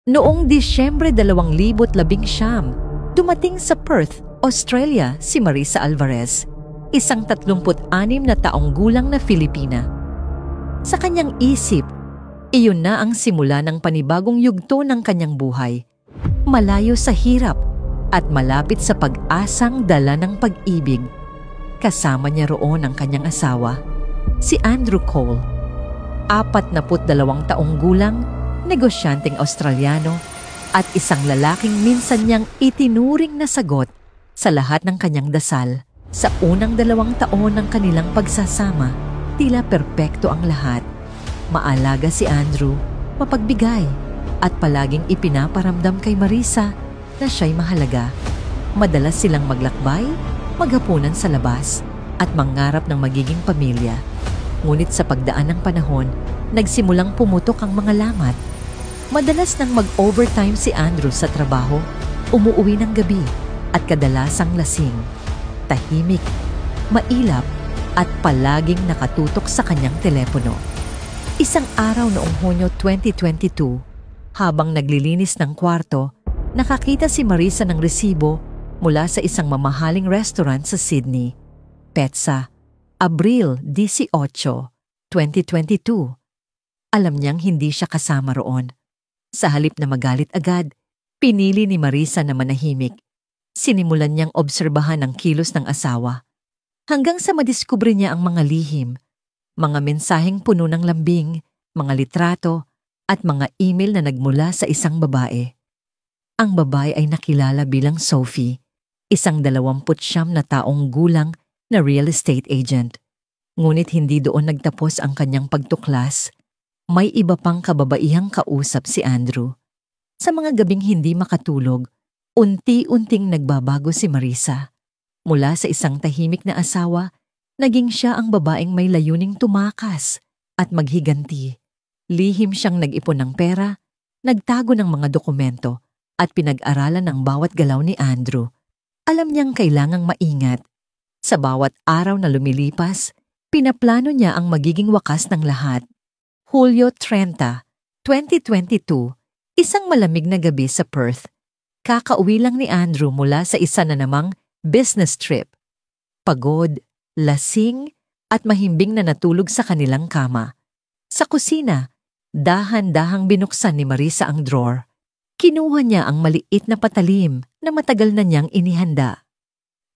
Noong Disyembre 2019, dumating sa Perth, Australia si Marisa Alvarez, isang 36 na taong gulang na Filipina. Sa kanyang isip, iyon na ang simula ng panibagong yugto ng kanyang buhay, malayo sa hirap at malapit sa pag-asang dala ng pag-ibig. Kasama niya roon ang kanyang asawa, si Andrew Cole, 42 taong gulang, negosyanteng Australiano at isang lalaking minsan niyang itinuring na sagot sa lahat ng kanyang dasal. Sa unang 2 taon ng kanilang pagsasama, tila perpekto ang lahat. Maalaga si Andrew, mapagbigay at palaging ipinaparamdam kay Marisa na siya'y mahalaga. Madalas silang maglakbay, maghapunan sa labas at mangarap ng magiging pamilya. Ngunit sa pagdaan ng panahon, nagsimulang pumutok ang mga lamat. Madalas nang mag-overtime si Andrew sa trabaho, umuuwi ng gabi at kadalasang lasing. Tahimik, mailap at palaging nakatutok sa kanyang telepono. Isang araw noong Hunyo 2022, habang naglilinis ng kwarto, nakakita si Marisa ng resibo mula sa isang mamahaling restaurant sa Sydney. Petsa, Abril 18, 2022. Alam niyang hindi siya kasama roon. Sa halip na magalit agad, pinili ni Marisa na manahimik. Sinimulan niyang obserbahan ang kilos ng asawa. Hanggang sa madiskubre niya ang mga lihim, mga mensaheng puno ng lambing, mga litrato, at mga email na nagmula sa isang babae. Ang babae ay nakilala bilang Sophie, isang 29 na taong gulang na real estate agent. Ngunit hindi doon nagtapos ang kanyang pagtuklas. May iba pang kababaihang kausap si Andrew. Sa mga gabing hindi makatulog, unti-unting nagbabago si Marisa. Mula sa isang tahimik na asawa, naging siya ang babaeng may layuning tumakas at maghiganti. Lihim siyang nag-ipon ng pera, nagtago ng mga dokumento at pinag-aralan ang bawat galaw ni Andrew. Alam niyang kailangang maingat. Sa bawat araw na lumilipas, pinaplano niya ang magiging wakas ng lahat. Hulyo 30, 2022, isang malamig na gabi sa Perth. Kakauwi lang ni Andrew mula sa isa na namang business trip. Pagod, lasing, at mahimbing na natulog sa kanilang kama. Sa kusina, dahan-dahang binuksan ni Marisa ang drawer. Kinuha niya ang maliit na patalim na matagal na niyang inihanda.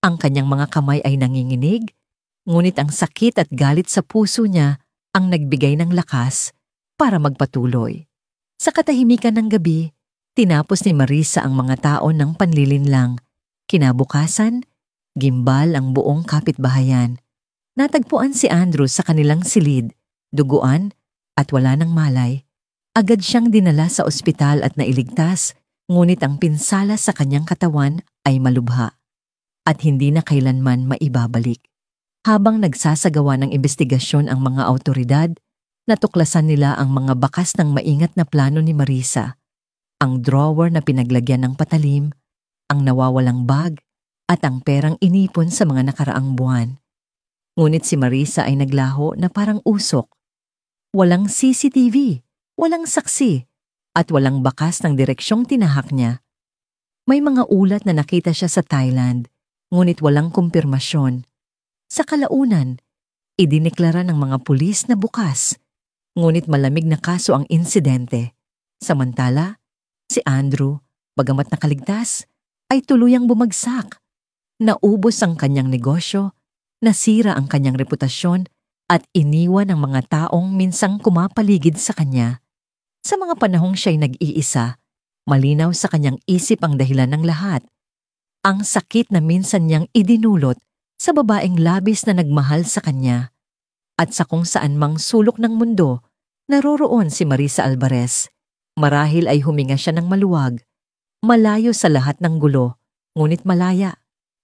Ang kanyang mga kamay ay nanginginig, ngunit ang sakit at galit sa puso niya ang nagbigay ng lakas para magpatuloy. Sa katahimikan ng gabi, tinapos ni Marisa ang mga tao ng panlilinlang. Kinabukasan, gimbal ang buong kapitbahayan. Natagpuan si Andrew sa kanilang silid, duguan at wala ng malay. Agad siyang dinala sa ospital at nailigtas, ngunit ang pinsala sa kanyang katawan ay malubha at hindi na kailanman maibabalik. Habang nagsasagawa ng investigasyon ang mga awtoridad, natuklasan nila ang mga bakas ng maingat na plano ni Marisa. Ang drawer na pinaglagyan ng patalim, ang nawawalang bag, at ang perang inipon sa mga nakaraang buwan. Ngunit si Marisa ay naglaho na parang usok. Walang CCTV, walang saksi, at walang bakas ng direksyong tinahak niya. May mga ulat na nakita siya sa Thailand, ngunit walang kumpirmasyon. Sa kalaunan, idineklara ng mga pulis na bukas, ngunit malamig na kaso ang insidente. Samantala, si Andrew, bagamat nakaligtas, ay tuluyang bumagsak. Naubos ang kanyang negosyo, nasira ang kanyang reputasyon, at iniwan ang mga taong minsang kumapaligid sa kanya. Sa mga panahong siya'y nag-iisa, malinaw sa kanyang isip ang dahilan ng lahat. Ang sakit na minsan niyang idinulot sa babaeng labis na nagmahal sa kanya. At sa kung saan mang sulok ng mundo, naroroon si Marisa Alvarez. Marahil ay huminga siya ng maluwag, malayo sa lahat ng gulo, ngunit malaya.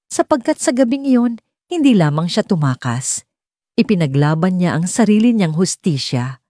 Sapagkat sa gabing iyon, hindi lamang siya tumakas. Ipinaglaban niya ang sarili niyang hustisya.